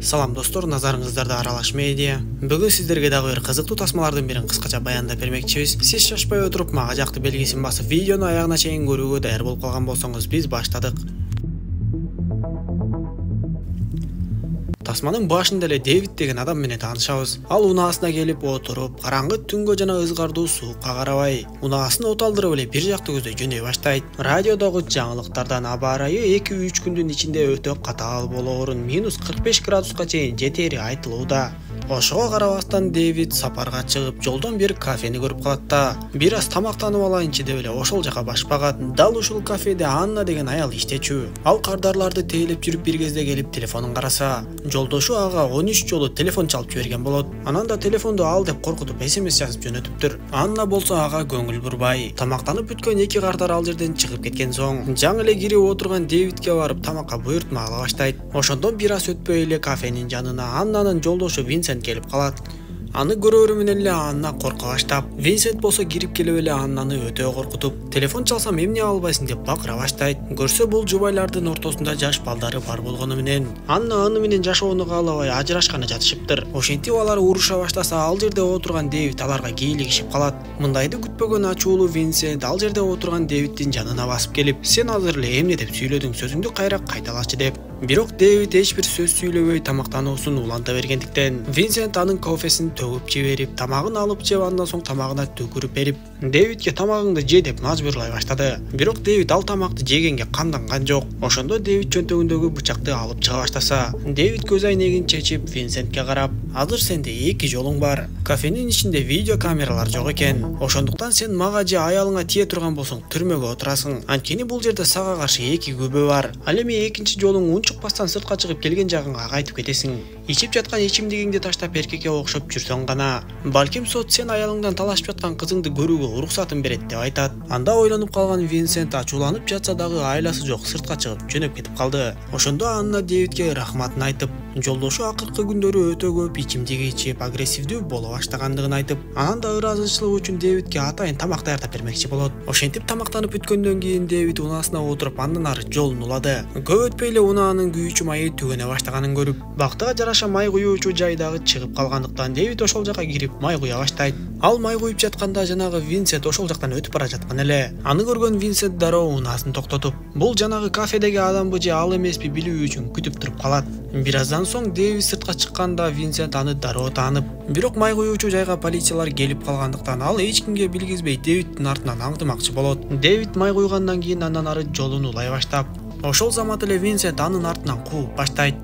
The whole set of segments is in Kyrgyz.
Салам достор, назарыңыздарда Аралаш медиа. Бүгін сіздерге дагы бир кызыктуу тасмалардын бирин кыскача баяндап бермекчибиз. Сиз шашпай отуруп мага жакты белгисин басып, видеону аягына чейин көрүүгө даяр болуп калган болсоңуз, биз баштадык. Тасманын башында эле Дэвид деген адам менен таанышабыз. Ал унаасына келип отуруп, караңгы түнгө жана ызгардуу суукка карабай, унаасын оталдырып эле бир жакты көздөй жөнөй баштайт. Радиодогу жаңылыктардан аба ырайы 2-3 күндүн ичинде өтө катаал болоорун, -45 градуска чейин жетери айтылууда. Ошого карабастан Дэвид сапарга чыгып, жолдон бир кафени көрүп калат да, бир аз тамактанып алайынчы деп эле ошол жака башпагат. Дал ушул кафеде Анна деген аял иштечү. Ал кардарларды тейлеп жүрүп бир кезде келип телефонун караса, жолдошу ага 13 жолу телефон чалып жиберген болот. Анан да телефонду ал деп коркутуп SMS жазып жөнөтүптүр. Анна болсо ага көңүл бурбай, тамактанып бүткөн эки кардар ал жерден чыгып кеткен соң, жаңы эле кирип отурган Дэвидке барып тамакка буйртма ала баштайт. Ошондон бир аз өтпөй эле кафенин жанына Аннанын жолдошу Винсент келип калат. Аны көрөрү менен эле Анна корко баштап, Винсент болсо кирип келип эле Аннаны өтө коркутуп, телефон чалсам эмне албайсың деп бакыра баштайт. Көрсө бул жубайлардын ортосунда жаш балдары бар болгону менен Анна аны менен жашоону каалабай ажырашканы жатышыптыр. Ошентип алар уруша баштаса, ал жерде отурган Дэвид аларга кийлигишип калат. Мындайды күтпөгөн ачуулуу Винсент ал жерде отурган Дэвиддин жанына басып келип, "Сен азыр эле эмне деп сүйлөдүң, сөзүңдү кайра кайталачы" деп. Бирок Дэвид эч бир сөз сүйлөбөй тамактануусун уланта бергендиктен, Винсент анын кофесин төгүп жиберип, тамагын алып жеп, андан соң тамагына түкүрүп берип, Дэвидке тамагыңды же деп мажбурлай баштады. Бирок Дэвид ал тамакты жегенге камданган жок. Ошондо Дэвид чөнтөгүндөгү бычакты алып чыга баштаса, Дэвид көз айнегин чечип Винсентке карап, "Азыр сенде эки жолуң бар. Кафенин ичинде видео камералар жок экен. Ошондуктан сен мага же аялыңа тие турган болсоң түрмөгө отурасың. Анткени бул жерде сага каршы эки күбө бар. Ал эми экинчи жолуң унчукпастан сыртка чыгып келген жагыңа кайтып кетесиң. Ичип жаткан ичимдигиңди таштап эркекке окшоп жүрсөң гана, балким сот сен аялыңдан талашып жаткан кызыңды көрүүгө уруксатын берет" деп айтат. Анда ойлонуп калган Винсент ачууланып жатса дагы айласы жок сыртка чыгып жөнөп кетип калды. Ошондо Анна Дэвидке рахматын айтып, жолдошу акыркы күндөрү өтө көп ичимдик ичип, агрессивдүү боло баштагандыгын айтып, анан да ыраазычылык үчүн Дэвидке атайын тамак даярдап бермекчи болот. Ошентип тамактанып бүткөндөн кийин Дэвид унаасына отуруп андан ары жолун улады. Көп өтпөй эле унаанын күйүүчү майы түгөнө баштаганын көрүп, бактыга жараша май куюучу жай дагы чыгып калгандыктан Дэвид ошол жака кирип май куя баштайт. Ал май куюп жатканда жанагы Винсент ошол жактан өтүп бара жаткан эле. Аны көргөн Винсент дароо унаасын токтотуп, бул жанагы кафедеги адамбы же ал эмеспи билүү үчүн күтүп туруп калат. Бир аздан соң Дэвид сыртка чыкканда Винсент аны дароо таанып, бирок май куюучу жайга полициялар келип калгандыктан ал эч кимге билгизбей Дэвиддин артынан аңдымакчы болот. Дэвид май куйгандан кийин андан ары жолун улай баштап, ошол замат эле Винсент анын артынан кууп баштайт.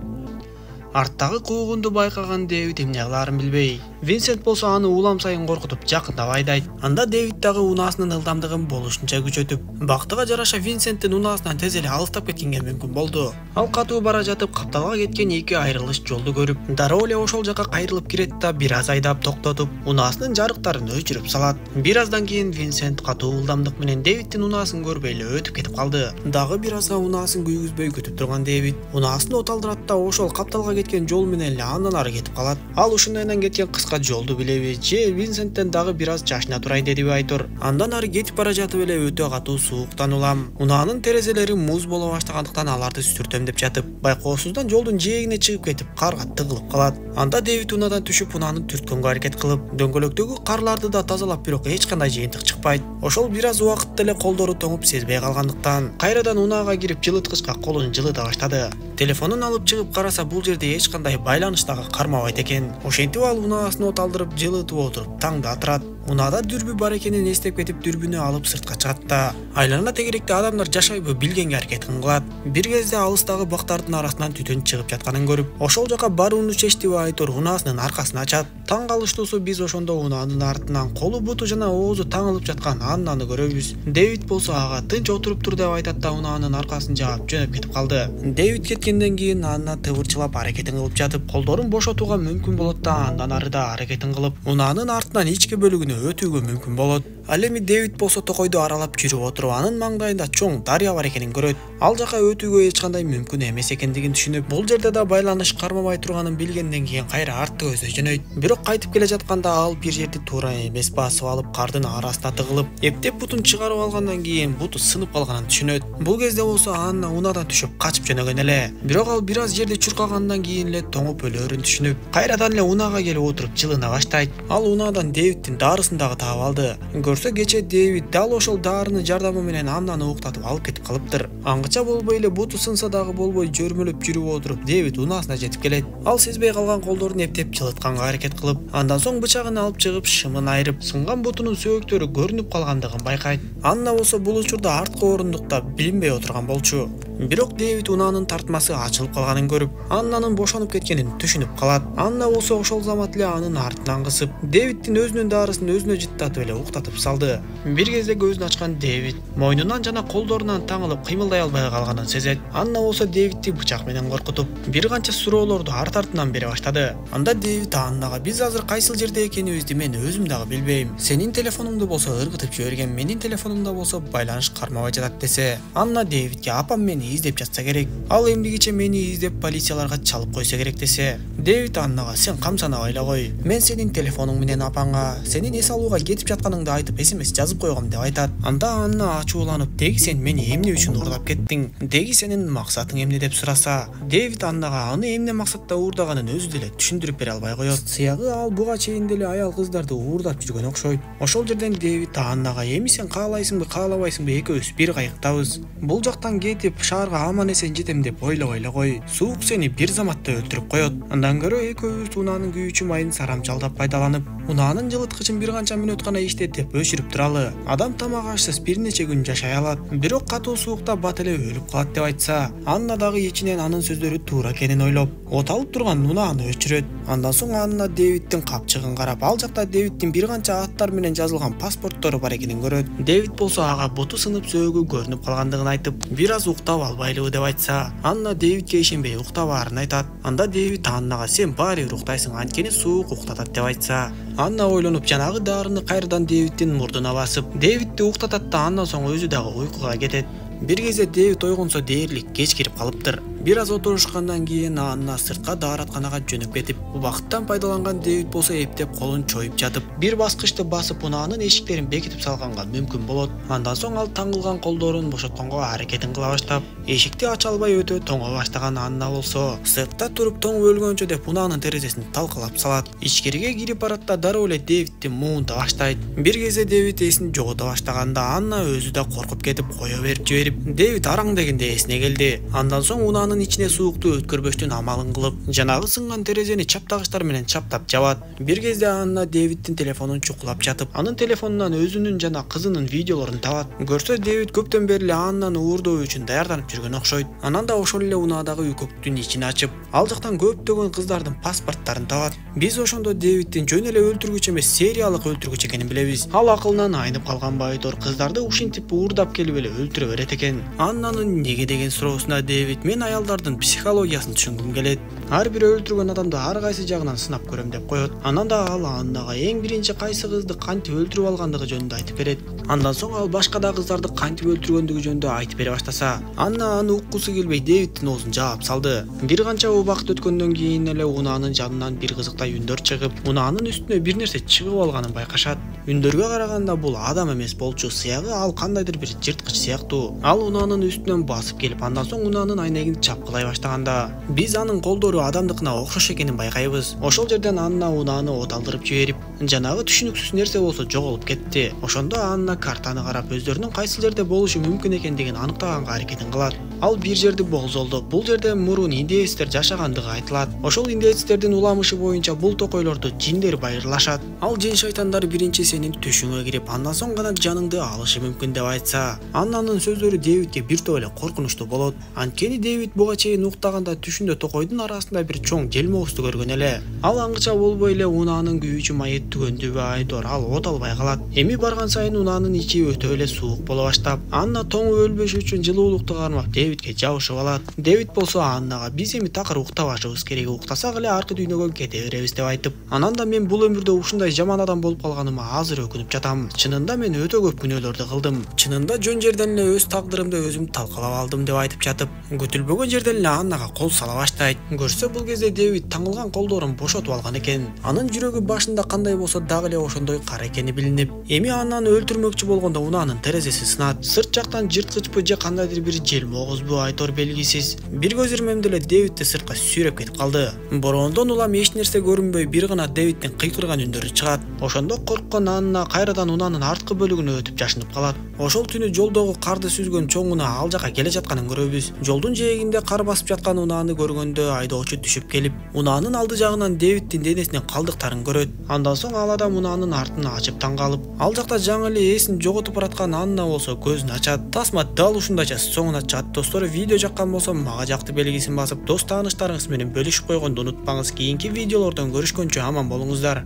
Арттагы куугунду байкаган Дэвид эмне кылаарын билбей, Винсент болсо аны улам сайын коркутуп жакындап айдайт. Анда Дэвид дагы унаасынын ылдамдыгын болушунча күчөтүп, бактыга жараша Винсенттин унаасынан тез эле алыстап кеткенге мүмкүн болду. Ал катуу бара жатып капталга кеткен эки айрылыш жолду көрүп, дароо эле ошол жака кайрылып кирет да бир аз айдап токтотуп, унаасынын жарыктарын өчүрүп салат. Бир аздан кийин Винсент катуу ылдамдык менен Дэвиддин унаасын көрбөй эле өтүп кетип калды. Дагы бир азга унаасын күйгүзбөй күтүп турган Дэвид унаасын оталдырат да ошол капталга кеткен жол менен эле андан ары кетип калат. Ал ушундайдан кеткен кыска жолду билеби же Винсенттен дагы бир аз жашына турайын дедиби айтор. Андан ары кетип бара жатып эле өтө катуу сууктан улам, унаанын терезелери муз боло баштагандыктан аларды сүртөм деп жатып, байкоосуздан жолдун жээгине чыгып кетип карга тыгылып калат. Анда Дэвид унаадан түшүп унааны түрткөнгө аракет кылып, дөңгөлөктөгү карларды да тазалап, бирок эч кандай жыйынтык чыкпайт. Ошол бир аз убакытта эле колдору тоңуп сезбей калгандыктан кайрадан унаага кирип жылыткычка колун жылыта баштады. Телефонун алып чыгып караса, бул жерде эч кандай байланыш дагы кармабайт экен. Ошентип ал унаасын оталдырып жылытып отуруп таңды атырат. Унаада дүрбү бар экенин эстеп кетип дүрбүнү алып сыртка чыгат да айлана тегеректе адамдар жашайбы билгенге аракетин кылат. Бир кезде алыстагы бактардын арасынан түтүн чыгып жатканын көрүп, ошол жака барууну чечтиби айтор унаасынын аркасын ачат. Таң калыштуусу биз ошондо унаанын артынан колу буту жана оозу таңылып жаткан Аннаны көрөбүз. Дэвид болсо ага тынч отуруп тур деп айтат да унаанын аркасын жаап жөнөп кетип калды. Дэвид кеткенден кийин Анна тыбырчылап аракетин кылып жатып, колдорун бошотууга мүмкүн болот да андан ары да аракетин кылып, унаанын артынан ички бөлүгүнө өтүүгө мүмкүн болот. Ал эми Дэвид болсо токойду аралап жүрүп отуруп, анын маңдайында чоң дарыя бар экенин көрөт. Ал жака өтүүгө эч кандай мүмкүн эмес экендигин түшүнүп, бул жерде да байланыш кармабай турганын билгенден кийин кайра артты көздөй жөнөйт. Бирок кайтып келе жатканда ал бир жерди туура эмес басып алып, кардын арасына тыгылып, эптеп бутун чыгарып алгандан кийин буту сынып калганын түшүнөт. Бул кезде болсо Анна унаадан түшүп качып жөнөгөн эле. Бирок ал бир аз жерди чуркагандан кийин эле тоңуп өлөрүн түшүнүп, кайрадан эле унаага келип отуруп жылына баштайт. Ал унаадан Дэвидтин дарысын дагы таап алды. Көрсө кече Дэвид дал ошол дарынын жардамы менен Аннаны уктатып алып кетип калыптыр. Аңгыча болбой эле буту сынса дагы болбой жөрмөлөп жүрүп отуруп Дэвид унаасына жетип келет. Ал сезбей калган колдорун эптеп жылытканга аракет кылып, андан соң бычагын алып чыгып шымын айырып, сынган бутунун сөөктөрү көрүнүп калгандыгын байкайт. Анна болсо бул учурда арткы орундукта билинбей отурган болчу. Бирок Дэвид унаанын тартмасы ачылып калганын көрүп, Аннанын бошонуп кеткенин түшүнүп калат. Анна болсо ошол замат эле анын артынан кысып, Дэвидтин өзүнүн дарысын өзүнө жыттатып эле уктатып салды. Бир кезде көзүн ачкан Дэвид мойнунан жана колдорунан таңылып кыймылдай албай калганын сезет. Анна болсо Дэвидти бычак менен коркутуп, бир канча суроолорду арт-артынан бере баштады. Анда Дэвид Аннага: "Биз азыр кайсыл жерде экенибизди мен өзүм дагы билбейм. Сенин телефонуңду болсо ыргытып жиберген, менин телефонумда болсо байланыш кармабай жатат" десе. Анна Дэвидке: "Апам мени издеп жатса керек. Ал эмдигиче мени издеп полицияларга чалып койсо керек" десе. Дэвид Аннага: "Сен камсанабай эле кой. Мен сенин телефонуң менен апаңа сенин эс алууга кетип жатканыңды айтып SMS жазып койгом" деп айтат. Анда Анна ачууланып: "Деги сен мени эмне үчүн уурдап кеттиң? Деги сенин максатың эмне?" деп сураса, Дэвид Аннага аны эмне максатта уурдаганын өзү деле түшүндүрүп бере албай коет. Сыягы ал буга чейин деле аял кыздарды уурдап жүргөн окшойт. Ошол жерден Дэвид Аннага: "Эми сен каалайсыңбы, каалабайсыңбы, экөөбүз бир кайыктабыз. Бул жактан кетип шаарга аман эсен жетем деп ойлобой эле кой. Суук сени бир заматта өлтүрүп коет. Андан көрө экөөбүз унаанын күйүүчү майын сарамжалдап пайдаланып, унаанын жылыткычын бир канча мүнөт гана иштетип өчүрүп туралы. Адам тамак ашсыз бир нече күн жашай алат, бирок катуу суукта бат эле өлүп калат" деп айтса, Анна дагы ичинен анын сөздөрү туура экенин ойлоп, от алып турган унааны өчүрөт. Андан соң Анна Дэвидтин капчыгын карап, ал жакта Дэвидтин бир канча аттар менен жазылган паспорттору бар экенин көрөт. Дэвид болсо ага буту сынып сөөгү көрүнүп калгандыгын айтып, бир аз уктап албайлыбы деп айтса, Анна Дэвидке ишенбей уктабаарын айтат. Анда Дэвид Аннага: "Сен баары бир уктайсың, анткени суук уктатат" деп айтса, Анна ойлонуп жанагы дарыны кайрадан Дэвидтин мурдуна басып, Дэвидти уктатат да андан соң өзү дагы уйкуга кетет. Бир кезде Дэвид ойгонсо дээрлик кеч кирип калыптыр. Бир аз отурушкандан кийин Анна сыртка дааратканага жөнөп кетип, убакыттан пайдаланган Дэвид болсо эптеп колун чоюп жатып, бир баскычты басып унаанын эшиктерин бекитип салганга мүмкүн болот. Андан соң ал таңылган колдорун бошотконго аракетин кыла баштап, эшикти ача албай өтө тоңо баштаган Анна болсо сыртта туруп тоңуп өлгөнчө деп унаанын терезесин талкалап салат. Ичкериге кирип барат да дароо эле Дэвидтин муунта баштайт. Бир кезде Дэвид эсин жогото баштаганда Анна өзү да коркуп кетип кое берип жиберип, Дэвид араң дегенде эсине келди. Андан соң унаанын ичине суукту өткөрбөштүн амалын кылып, жанагы сынган терезени чаптагычтар менен чаптап жабат. Бир кезде Анна Дэвидтин телефонун чукулап жатып, анын телефонунан өзүнүн жана кызынын видеолорун табат. Көрсө Дэвид көптөн бери эле Аннаны уурдоо үчүн даярданып жүргөн окшойт. Анан да ошол эле унаадагы үйкөктүн ичин ачып, ал жактан көптөгөн кыздардын паспорттарын табат. Биз ошондо Дэвидтин жөн эле өлтүргүч эмес, сериялык өлтүргүч экенин билебиз. Ал акылынан айнып калган байдор кыздарды ушинтип уурдап келип эле өлтүрө берет экен. Аннанын неге деген суроосуна Дэвид: "Мен аялдардын психологиясын түшүнгүм келет. Ар бир өлтүргөн адамды ар кайсы жагынан сынап көрөм" деп коет. Анан да ал Аннага эң биринчи кайсы кызды кантип өлтүрүп алгандыгы жөнүндө айтып берет. Андан соң ал башка да кыздарды кантип өлтүргөндүгү жөнүндө айтып бере баштаса, Анна аны уккусу келбей Дэвидтин оозун жаап салды. Бир канча убакыт өткөндөн кийин эле унаанын жанынан бир кызыктай үндөр чыгып, унаанын үстүнө бир нерсе чыгып алганын байкашат. Үндөргө караганда бул адам эмес болчу, сыягы ал кандайдыр бир жырткыч сыяктуу. Ал унаанын үстүнөн басып келип, андан соң унаанын айнегин чапкылай баштаганда, биз анын колдору адамдыкына окшош экенин байкайбыз. Ошол жерден Анна унааны от алдырып жиберип, жанагы түшүнүксүз нерсе болсо жоголуп кетти. Ошондо Анна картаны карап, өздөрүнүн кайсыл жерде болушу мүмкүн экендигин аныктаганга аракетин кылат. Ал бир жерди болзолдоп, бул жерде мурун индеецтер жашагандыгы айтылат. Ошол индеецтердин уламышы боюнча бул токойлорду жиндер байырлашат. Ал жин шайтандар биринчи сенин түшүңө кирип, андан соң гана жаныңды алышы мүмкүн деп айтса, Аннанын сөздөрү Дэвидке бир топ эле коркунучтуу болот. Анткени Дэвид буга чейин уктаганда түшүндө токойдун арасында бир чоң желмоосту көргөн эле. Ал аңгыча болбой эле унаанын күйүүчү майы түгөндүбү айдор, ал от албай калат. Эми барган сайын унаанын ичи өтө эле суук боло баштап, Анна тоңуп өлбөш үчүн жылуулукту кармап Дэвидке жабышып алат. Дэвид болсо Аннага: "Биз эми такыр уктабашыбыз керек, уктасак эле аркы дүйнөгө кете беребиз" деп айтып, анан да "Мен бул өмүрдө ушундай жаман адам болуп калганыма аз азыр өкүнүп жатам. Чынында мен өтө көп күнөөлөрдү кылдым. Чынында жөн жерден эле өз тагдырымды өзүм талкалап алдым деп айтып жатып, күтүлбөгөн жерден эле Аннага кол сала баштайт. Көрсө бул кезде Дэвид таңылган колдорун бошотуп алган экен. Анын жүрөгү башында кандай болсо дагы эле ошондой кара экени билинип, эми Аннаны өлтүрмөкчү болгондо унаанын терезеси сынат. Сырт жактан жырткычпы же кандайдыр бир жел могузбу айтор белгисиз. Бир көз ирмемде эле Дэвидти сыртка сүйрөп кетип калды. Бороондон улам эч нерсе көрүнбөй, бир гана Дэвидтин кыйкырган үндөрү чыгат. Ошондо корккон Анна кайрадан унаанын арткы бөлүгүнө өтүп жашынып калат. Ошол түнү жолдогу карды сүзгөн чоң унаа ал жака келе жатканын көрөбүз. Жолдун жээгинде кар басып жаткан унааны көргөндө айдоочу түшүп келип, унаанын алды жагынан Дэвидтин денесинин калдыктарын көрөт. Андан соң ал адам унаанын артын ачып таң калып, ал жакта жаңы эле эсин жоготуп бараткан Анна болсо көзүн ачат. Тасма дал ушундайча соңуна чат. Достор, видео жаккан болсо мага жакты белгисин басып, дос тааныштарыңыз менен бөлүшүп койгонду унутпаңыз. Кийинки видеолордон көрүшкөнчө аман болуңуздар.